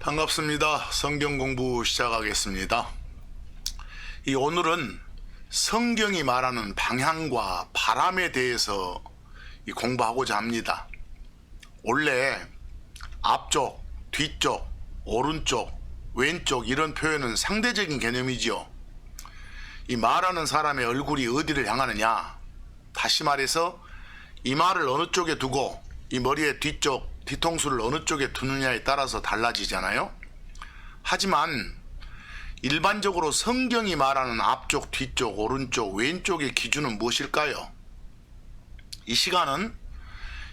반갑습니다. 성경 공부 시작하겠습니다. 오늘은 성경이 말하는 방향과 바람에 대해서 공부하고자 합니다. 원래 앞쪽, 뒤쪽, 오른쪽, 왼쪽 이런 표현은 상대적인 개념이죠. 이 말하는 사람의 얼굴이 어디를 향하느냐, 다시 말해서 이 말을 어느 쪽에 두고 이 머리의 뒤쪽, 뒤통수를 어느 쪽에 두느냐에 따라서 달라지잖아요. 하지만 일반적으로 성경이 말하는 앞쪽, 뒤쪽, 오른쪽, 왼쪽의 기준은 무엇일까요? 이 시간은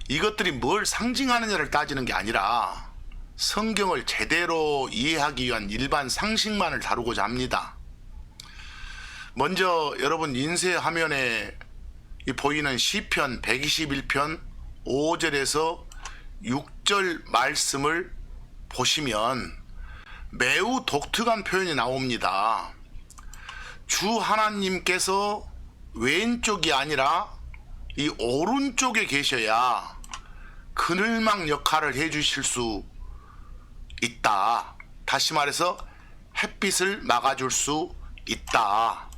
이것들이 뭘 상징하느냐를 따지는 게 아니라 성경을 제대로 이해하기 위한 일반 상식만을 다루고자 합니다. 먼저 여러분 인쇄 화면에 보이는 시편 121편 5절에서 6절 말씀을 보시면 매우 독특한 표현이 나옵니다. 주 하나님께서 왼쪽이 아니라 이 오른쪽에 계셔야 그늘막 역할을 해주실 수 있다. 다시 말해서 햇빛을 막아줄 수 있다.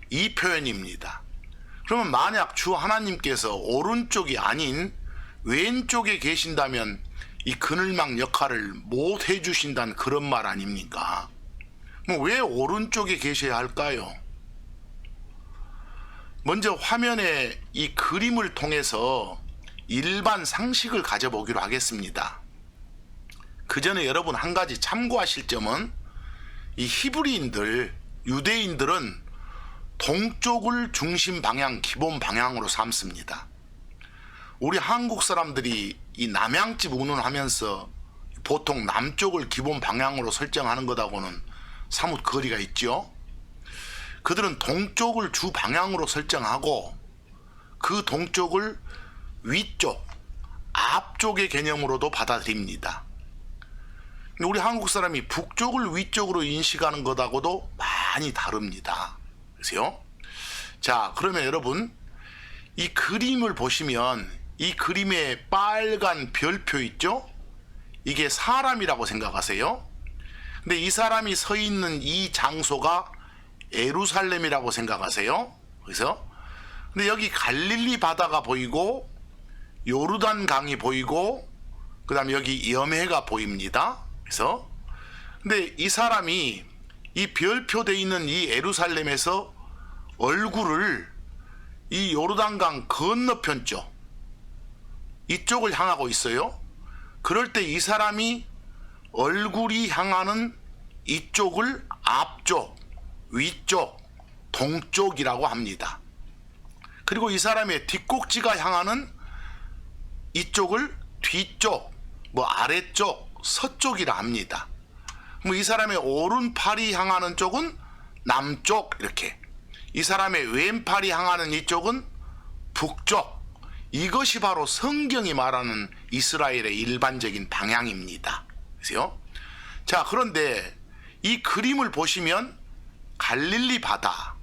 이 표현입니다. 그러면 만약 주 하나님께서 오른쪽이 아닌 왼쪽에 계신다면 이 그늘막 역할을 못 해주신다는 그런 말 아닙니까? 왜 오른쪽에 계셔야 할까요? 먼저 화면에 이 그림을 통해서 일반 상식을 가져보기로 하겠습니다. 그 전에 여러분 한 가지 참고하실 점은 이 히브리인들, 유대인들은 동쪽을 중심 방향, 기본 방향으로 삼습니다. 우리 한국 사람들이 이 남양집 운운하면서 보통 남쪽을 기본 방향으로 설정하는 것하고는 사뭇 거리가 있죠. 그들은 동쪽을 주 방향으로 설정하고 그 동쪽을 위쪽, 앞쪽의 개념으로도 받아들입니다. 우리 한국 사람이 북쪽을 위쪽으로 인식하는 것하고도 많이 다릅니다. 그래서요. 자, 그러면 여러분 이 그림을 보시면 이 그림에 빨간 별표 있죠? 이게 사람이라고 생각하세요. 근데 이 사람이 서 있는 이 장소가 예루살렘이라고 생각하세요. 그래서 근데 여기 갈릴리 바다가 보이고 요르단 강이 보이고 그다음에 여기 염해가 보입니다. 그래서 근데 이 사람이 이 별표되어 있는 이 예루살렘에서 얼굴을 이 요르단강 건너편 쪽 이쪽을 향하고 있어요. 그럴 때 이 사람이 얼굴이 향하는 이쪽을 앞쪽, 위쪽, 동쪽이라고 합니다. 그리고 이 사람의 뒷꼭지가 향하는 이쪽을 뒤쪽, 아래쪽, 서쪽이라 합니다. 이 사람의 오른팔이 향하는 쪽은 남쪽 이렇게. 이 사람의 왼팔이 향하는 이쪽은 북쪽. 이것이 바로 성경이 말하는 이스라엘의 일반적인 방향입니다. 그래서요. 자, 그런데 이 그림을 보시면 갈릴리 바다,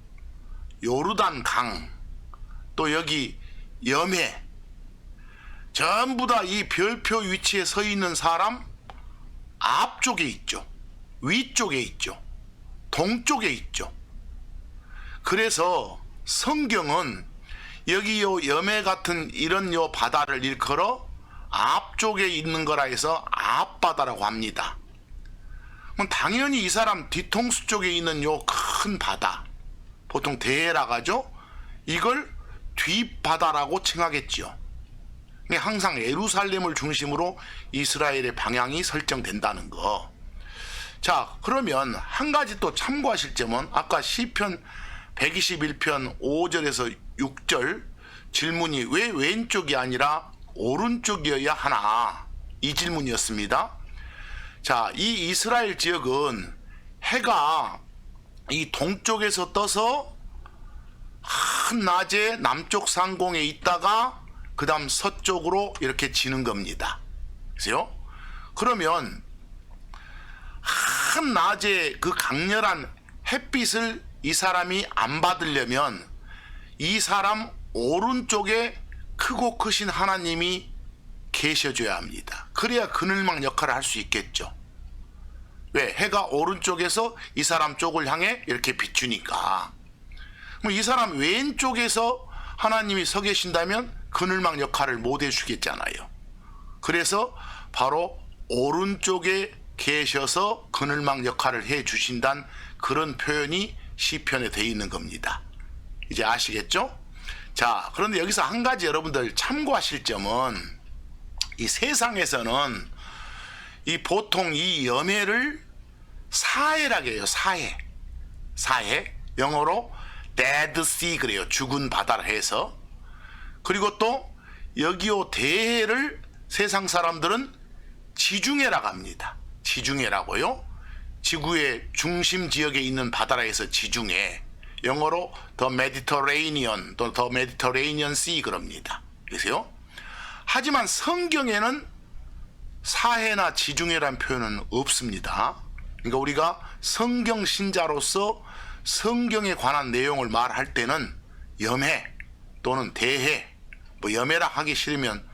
요르단 강, 또 여기 염해, 전부 다 이 별표 위치에 서 있는 사람 앞쪽에 있죠. 위쪽에 있죠. 동쪽에 있죠. 그래서 성경은 여기 요 염해 같은 이런 요 바다를 일컬어 앞쪽에 있는 거라 해서 앞바다라고 합니다. 당연히 이 사람 뒤통수 쪽에 있는 요 큰 바다, 보통 대해라고 하죠. 이걸 뒷바다라고 칭하겠죠. 항상 예루살렘을 중심으로 이스라엘의 방향이 설정된다는 거. 자, 그러면 한 가지 또 참고하실 점은 아까 시편 121편 5절에서 6절 질문이 왜 왼쪽이 아니라 오른쪽이어야 하나, 이 질문이었습니다. 자, 이 이스라엘 지역은 해가 이 동쪽에서 떠서 한낮에 남쪽 상공에 있다가 그 다음 서쪽으로 이렇게 지는 겁니다. 그래서요. 그러면 한낮에 그 강렬한 햇빛을 이 사람이 안 받으려면 이 사람 오른쪽에 크고 크신 하나님이 계셔줘야 합니다. 그래야 그늘막 역할을 할 수 있겠죠. 왜? 해가 오른쪽에서 이 사람 쪽을 향해 이렇게 비추니까. 이 사람 왼쪽에서 하나님이 서 계신다면 그늘막 역할을 못 해주겠잖아요. 그래서 바로 오른쪽에 계셔서 그늘막 역할을 해주신다는 그런 표현이 시편에 되어 있는 겁니다. 이제 아시겠죠? 자, 그런데 여기서 한 가지 여러분들 참고하실 점은, 이 세상에서는 이 보통 이 염해를 사해라고 해요. 사해. 영어로 dead sea 그래요. 죽은 바다를 해서. 그리고 또 여기요 대해를 세상 사람들은 지중해라고 합니다. 지중해라고요. 지구의 중심 지역에 있는 바다라 해서 지중해. 영어로 the Mediterranean 또 the Mediterranean Sea 그럽니다. 그래서요. 하지만 성경에는 사해나 지중해란 표현은 없습니다. 그러니까 우리가 성경 신자로서 성경에 관한 내용을 말할 때는 염해 또는 대해, 염해라 하기 싫으면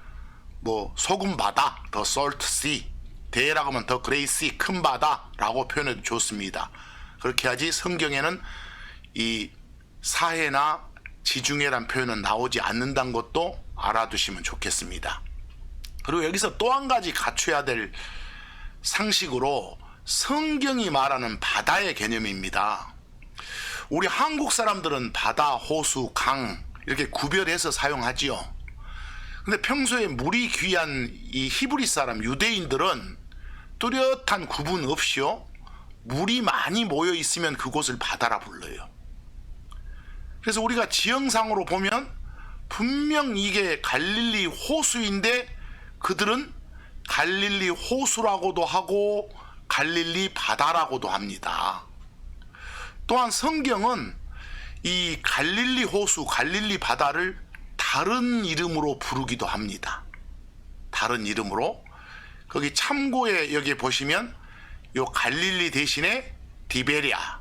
소금 바다, 더 salt sea, 대해라고 하면 더 grey sea, 큰 바다라고 표현해도 좋습니다. 그렇게 하지 성경에는 이 사해나 지중해란 표현은 나오지 않는다는 것도 알아두시면 좋겠습니다. 그리고 여기서 또 한 가지 갖춰야 될 상식으로 성경이 말하는 바다의 개념입니다. 우리 한국 사람들은 바다, 호수, 강 이렇게 구별해서 사용하지요. 근데 평소에 물이 귀한 이 히브리 사람, 유대인들은 뚜렷한 구분 없이요, 물이 많이 모여 있으면 그곳을 바다라 불러요. 그래서 우리가 지형상으로 보면 분명 이게 갈릴리 호수인데 그들은 갈릴리 호수라고도 하고 갈릴리 바다라고도 합니다. 또한 성경은 이 갈릴리 호수, 갈릴리 바다를 다른 이름으로 부르기도 합니다. 다른 이름으로. 거기 참고에 여기 보시면 요 갈릴리 대신에 디베리아,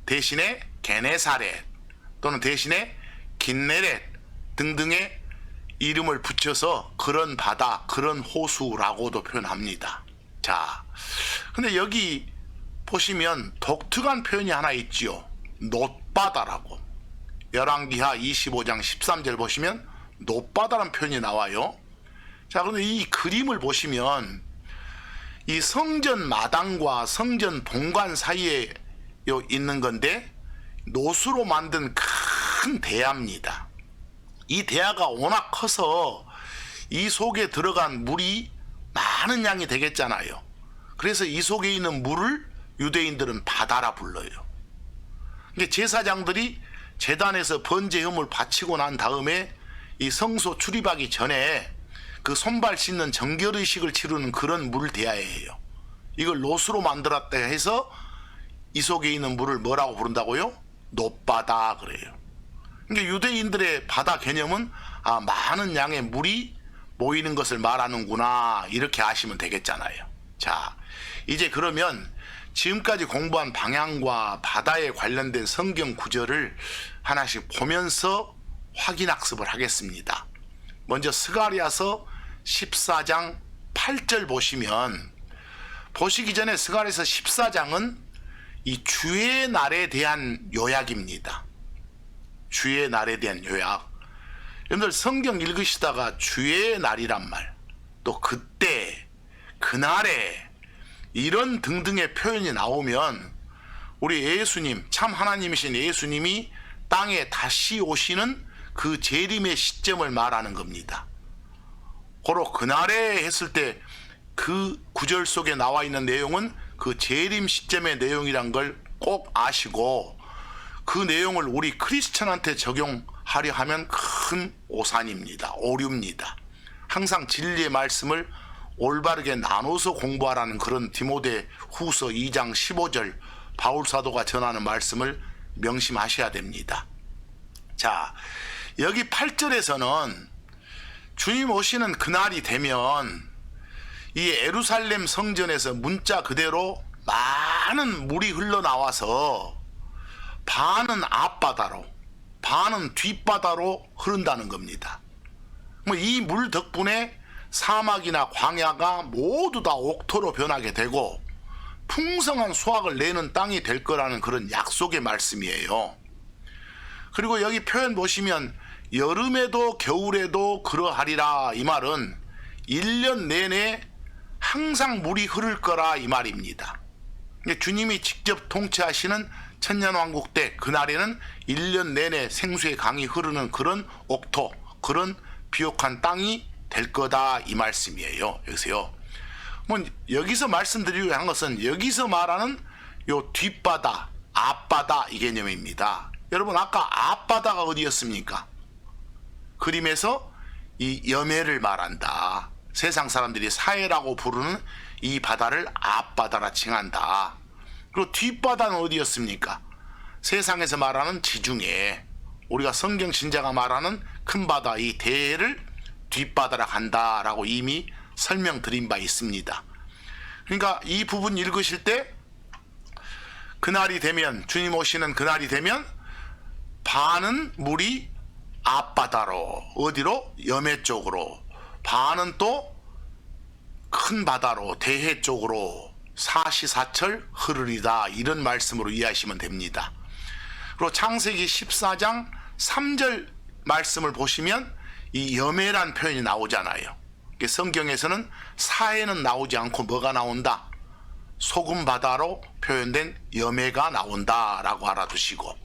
대신에 게네사렛, 또는 대신에 긴네렛 등등의 이름을 붙여서 그런 바다, 그런 호수라고도 표현합니다. 자, 근데 여기 보시면 독특한 표현이 하나 있지요. 놋바다라고. 열왕기하 25장 13절 보시면 놋바다라는 표현이 나와요. 자, 그런데 이 그림을 보시면 이 성전 마당과 성전 본관 사이에 있는 건데 노수로 만든 큰 대야입니다. 이 대야가 워낙 커서 이 속에 들어간 물이 많은 양이 되겠잖아요. 그래서 이 속에 있는 물을 유대인들은 바다라 불러요. 그러니까 제사장들이 제단에서 번제금을 바치고 난 다음에 이 성소 출입하기 전에 그 손발 씻는 정결의식을 치르는 그런 물 대야예요. 이걸 노수로 만들었다 해서 이 속에 있는 물을 뭐라고 부른다고요? 놋바다 그래요. 그러니까 유대인들의 바다 개념은 많은 양의 물이 모이는 것을 말하는구나, 이렇게 아시면 되겠잖아요. 자, 이제 그러면 지금까지 공부한 방향과 바다에 관련된 성경 구절을 하나씩 보면서 확인학습을 하겠습니다. 먼저 스가랴서 14장 8절 보시기 전에 스가랴서 14장은 이 주의 날에 대한 요약입니다. 주의 날에 대한 요약. 여러분들 성경 읽으시다가 주의 날이란 말, 또 그때, 그날에 이런 등등의 표현이 나오면 우리 예수님, 참 하나님이신 예수님이 땅에 다시 오시는 그 재림의 시점을 말하는 겁니다. 고로 그날에 했을 때 그 구절 속에 나와 있는 내용은 그 재림 시점의 내용이란 걸 꼭 아시고, 그 내용을 우리 크리스천한테 적용하려 하면 큰 오산입니다. 오류입니다. 항상 진리의 말씀을 올바르게 나눠서 공부하라는 그런 디모데 후서 2장 15절 바울사도가 전하는 말씀을 명심하셔야 됩니다. 자, 여기 8절에서는 주님 오시는 그날이 되면 이 예루살렘 성전에서 문자 그대로 많은 물이 흘러나와서 반은 앞바다로, 반은 뒷바다로 흐른다는 겁니다. 이 물 덕분에 사막이나 광야가 모두 다 옥토로 변하게 되고 풍성한 수확을 내는 땅이 될 거라는 그런 약속의 말씀이에요. 그리고 여기 표현 보시면 여름에도 겨울에도 그러하리라, 이 말은 1년 내내 항상 물이 흐를 거라 이 말입니다. 주님이 직접 통치하시는 천년왕국 때 그날에는 1년 내내 생수의 강이 흐르는 그런 옥토, 그런 비옥한 땅이 될 거다 이 말씀이에요. 여기서요. 여기서 말씀드리려고 한 것은 여기서 말하는 요 뒷바다, 앞바다 이 개념입니다. 여러분 아까 앞바다가 어디였습니까? 그림에서 이 여매를 말한다. 세상 사람들이 사해라고 부르는 이 바다를 앞바다라 칭한다. 그리고 뒷바다는 어디였습니까? 세상에서 말하는 지중해, 우리가 성경 신자가 말하는 큰 바다 이 대해를 뒷바다라 한다라고 이미 설명드린 바 있습니다. 그러니까 이 부분 읽으실 때 그날이 되면, 주님 오시는 그날이 되면 반은 물이 앞바다로, 어디로? 여매 쪽으로, 반은 또 큰 바다로 대해 쪽으로 사시사철 흐르리다, 이런 말씀으로 이해하시면 됩니다. 그리고 창세기 14장 3절 말씀을 보시면 이 여매란 표현이 나오잖아요. 성경에서는 사해는 나오지 않고 뭐가 나온다? 소금 바다로 표현된 여매가 나온다라고 알아두시고,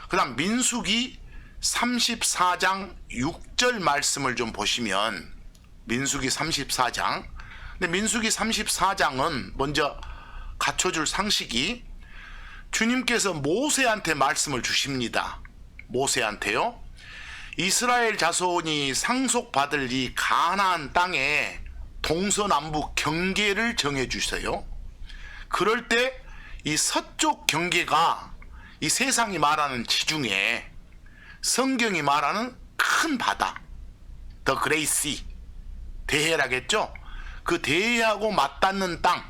그 다음 민수기 34장 6절 말씀을 좀 보시면, 민수기 34장, 근데 민수기 34장은 먼저 갖춰줄 상식이 주님께서 모세한테 말씀을 주십니다. 모세한테요. 이스라엘 자손이 상속받을 이 가나안 땅에 동서남북 경계를 정해주세요. 그럴 때 이 서쪽 경계가 이 세상이 말하는 지중해, 성경이 말하는 큰 바다, 더 그레이시, 대해라겠죠. 그 대해하고 맞닿는 땅,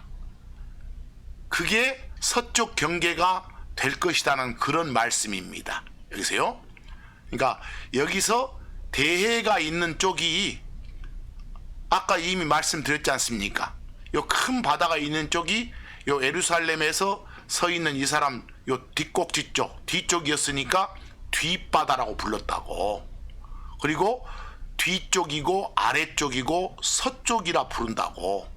그게 서쪽 경계가 될 것이라는 그런 말씀입니다. 여기서요. 그러니까 여기서 대해가 있는 쪽이 아까 이미 말씀드렸지 않습니까? 요 큰 바다가 있는 쪽이 요 예루살렘에서 서 있는 이 사람 요 뒷꼭지 쪽, 뒤쪽이었으니까 뒷바다라고 불렀다고. 그리고 뒤쪽이고 아래쪽이고 서쪽이라 부른다고.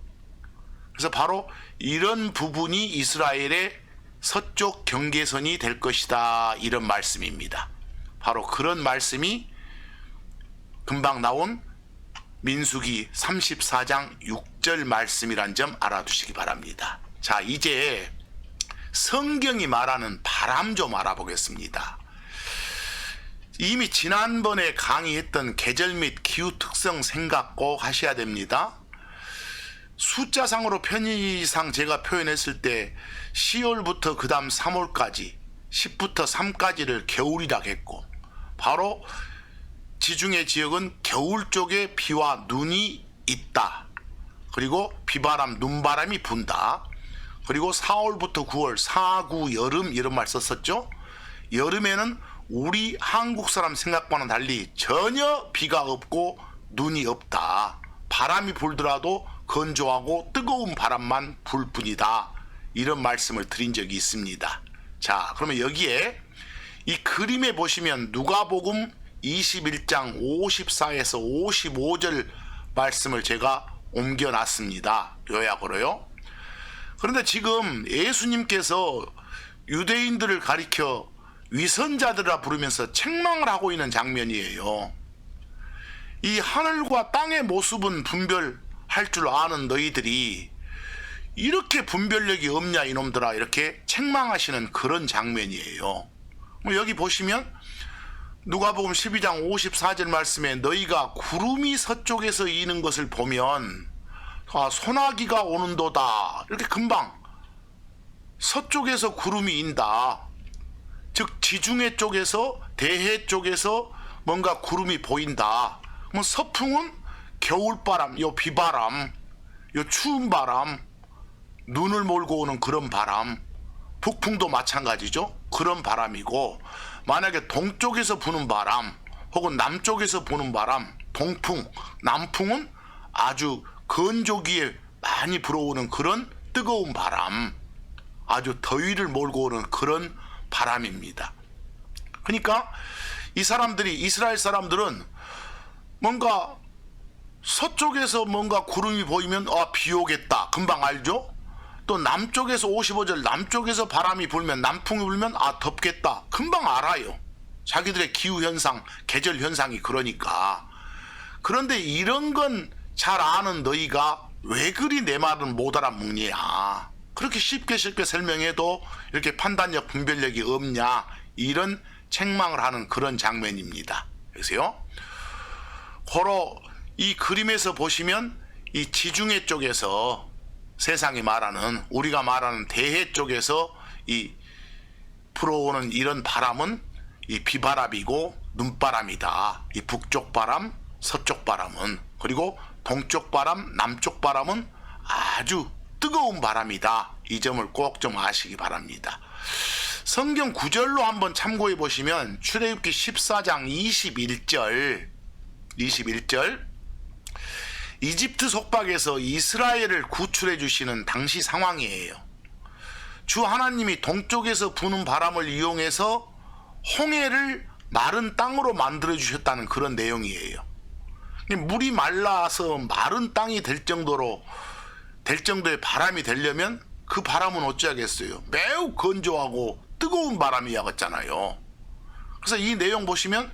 그래서 바로 이런 부분이 이스라엘의 서쪽 경계선이 될 것이다, 이런 말씀입니다. 바로 그런 말씀이 금방 나온 민수기 34장 6절 말씀이란 점 알아두시기 바랍니다. 자, 이제 성경이 말하는 바람 좀 알아보겠습니다. 이미 지난번에 강의했던 계절 및 기후 특성 생각 꼭 하셔야 됩니다. 숫자상으로 편의상 제가 표현했을 때 10월부터 그 다음 3월까지 10부터 3까지를 겨울이라고 했고, 바로 지중해 지역은 겨울 쪽에 비와 눈이 있다. 그리고 비바람, 눈바람이 분다. 그리고 4월부터 9월, 사구 여름 이런 말 썼었죠. 여름에는 우리 한국 사람 생각과는 달리 전혀 비가 없고 눈이 없다. 바람이 불더라도 건조하고 뜨거운 바람만 불 뿐이다. 이런 말씀을 드린 적이 있습니다. 자, 그러면 여기에 이 그림에 보시면 누가복음 21장 54에서 55절 말씀을 제가 옮겨놨습니다. 요약으로요. 그런데 지금 예수님께서 유대인들을 가리켜 위선자들이라 부르면서 책망을 하고 있는 장면이에요. 이 하늘과 땅의 모습은 분별할 줄 아는 너희들이 이렇게 분별력이 없냐 이놈들아, 이렇게 책망하시는 그런 장면이에요. 여기 보시면 누가복음 12장 54절 말씀에 너희가 구름이 서쪽에서 이는 것을 보면 소나기가 오는도다, 이렇게 금방 서쪽에서 구름이 인다. 즉 지중해 쪽에서, 대해 쪽에서 뭔가 구름이 보인다. 그럼 서풍은 겨울바람, 요 비바람, 요 추운 바람, 눈을 몰고 오는 그런 바람, 북풍도 마찬가지죠. 그런 바람이고, 만약에 동쪽에서 부는 바람 혹은 남쪽에서 부는 바람, 동풍, 남풍은 아주 건조기에 많이 불어오는 그런 뜨거운 바람, 아주 더위를 몰고 오는 그런 바람입니다. 그러니까 이 사람들이, 이스라엘 사람들은 뭔가 서쪽에서 뭔가 구름이 보이면 비 오겠다 금방 알죠. 또 남쪽에서 55절 남쪽에서 바람이 불면, 남풍이 불면 덥겠다 금방 알아요. 자기들의 기후현상, 계절현상이 그러니까. 그런데 이런 건 잘 아는 너희가 왜 그리 내 말은 못 알아먹냐, 그렇게 쉽게 설명해도 이렇게 판단력, 분별력이 없냐, 이런 책망을 하는 그런 장면입니다. 그래서요, 고로 이 그림에서 보시면 이 지중해 쪽에서, 세상이 말하는, 우리가 말하는 대해 쪽에서 이 불어오는 이런 바람은 이 비바람이고 눈바람이다. 이 북쪽 바람, 서쪽 바람은, 그리고 동쪽 바람, 남쪽 바람은 아주 뜨거운 바람이다. 이 점을 꼭 좀 아시기 바랍니다. 성경 구절로 한번 참고해 보시면 출애굽기 14장 21절 이집트 속박에서 이스라엘을 구출해 주시는 당시 상황이에요. 주 하나님이 동쪽에서 부는 바람을 이용해서 홍해를 마른 땅으로 만들어 주셨다는 그런 내용이에요. 물이 말라서 마른 땅이 될 정도의 바람이 되려면 그 바람은 어찌하겠어요? 매우 건조하고 뜨거운 바람이야겠잖아요. 그래서 이 내용 보시면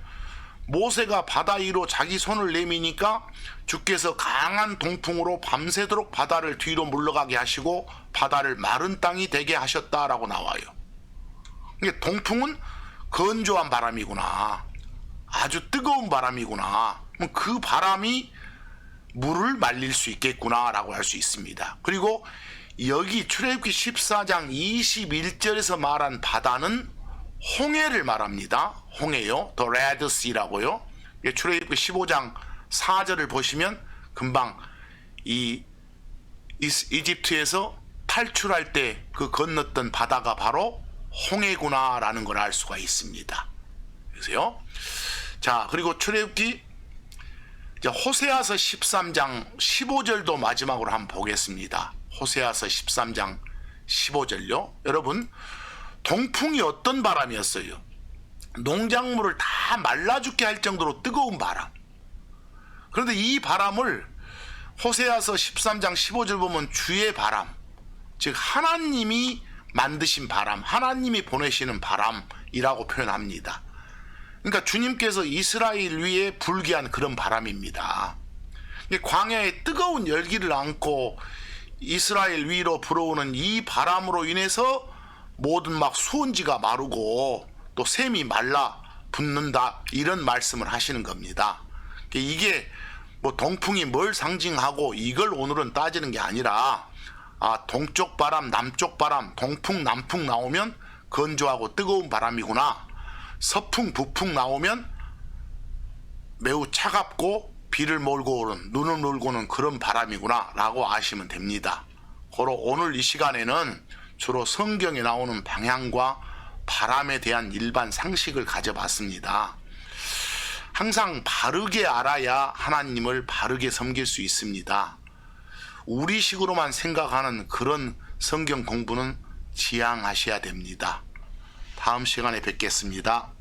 모세가 바다 위로 자기 손을 내미니까 주께서 강한 동풍으로 밤새도록 바다를 뒤로 물러가게 하시고 바다를 마른 땅이 되게 하셨다라고 나와요. 동풍은 건조한 바람이구나, 아주 뜨거운 바람이구나, 그 바람이 물을 말릴 수 있겠구나 라고 할 수 있습니다. 그리고 여기 출애굽기 14장 21절에서 말한 바다는 홍해를 말합니다. 홍해요. The Red Sea라고요. 출애굽기 15장 4절을 보시면 금방 이 이집트에서 탈출할 때 그 건넜던 바다가 바로 홍해구나라는 걸 알 수가 있습니다. 그래서요. 자, 그리고 출애굽기 호세아서 13장 15절도 마지막으로 한번 보겠습니다. 호세아서 13장 15절요. 여러분, 동풍이 어떤 바람이었어요? 농작물을 다 말라 죽게 할 정도로 뜨거운 바람. 그런데 이 바람을 호세아서 13장 15절 보면 주의 바람, 즉 하나님이 만드신 바람, 하나님이 보내시는 바람이라고 표현합니다. 그러니까 주님께서 이스라엘 위에 불게 한 그런 바람입니다. 광야에 뜨거운 열기를 안고 이스라엘 위로 불어오는 이 바람으로 인해서 모든 막 수온지가 마르고 또 샘이 말라 붙는다, 이런 말씀을 하시는 겁니다. 이게 뭐 동풍이 뭘 상징하고 이걸 오늘은 따지는 게 아니라, 동쪽 바람, 남쪽 바람, 동풍, 남풍 나오면 건조하고 뜨거운 바람이구나, 서풍, 북풍 나오면 매우 차갑고 비를 몰고 오는, 눈을 몰고 오는 그런 바람이구나 라고 아시면 됩니다. 고로 오늘 이 시간에는 주로 성경에 나오는 방향과 바람에 대한 일반 상식을 가져봤습니다. 항상 바르게 알아야 하나님을 바르게 섬길 수 있습니다. 우리식으로만 생각하는 그런 성경 공부는 지양하셔야 됩니다. 다음 시간에 뵙겠습니다.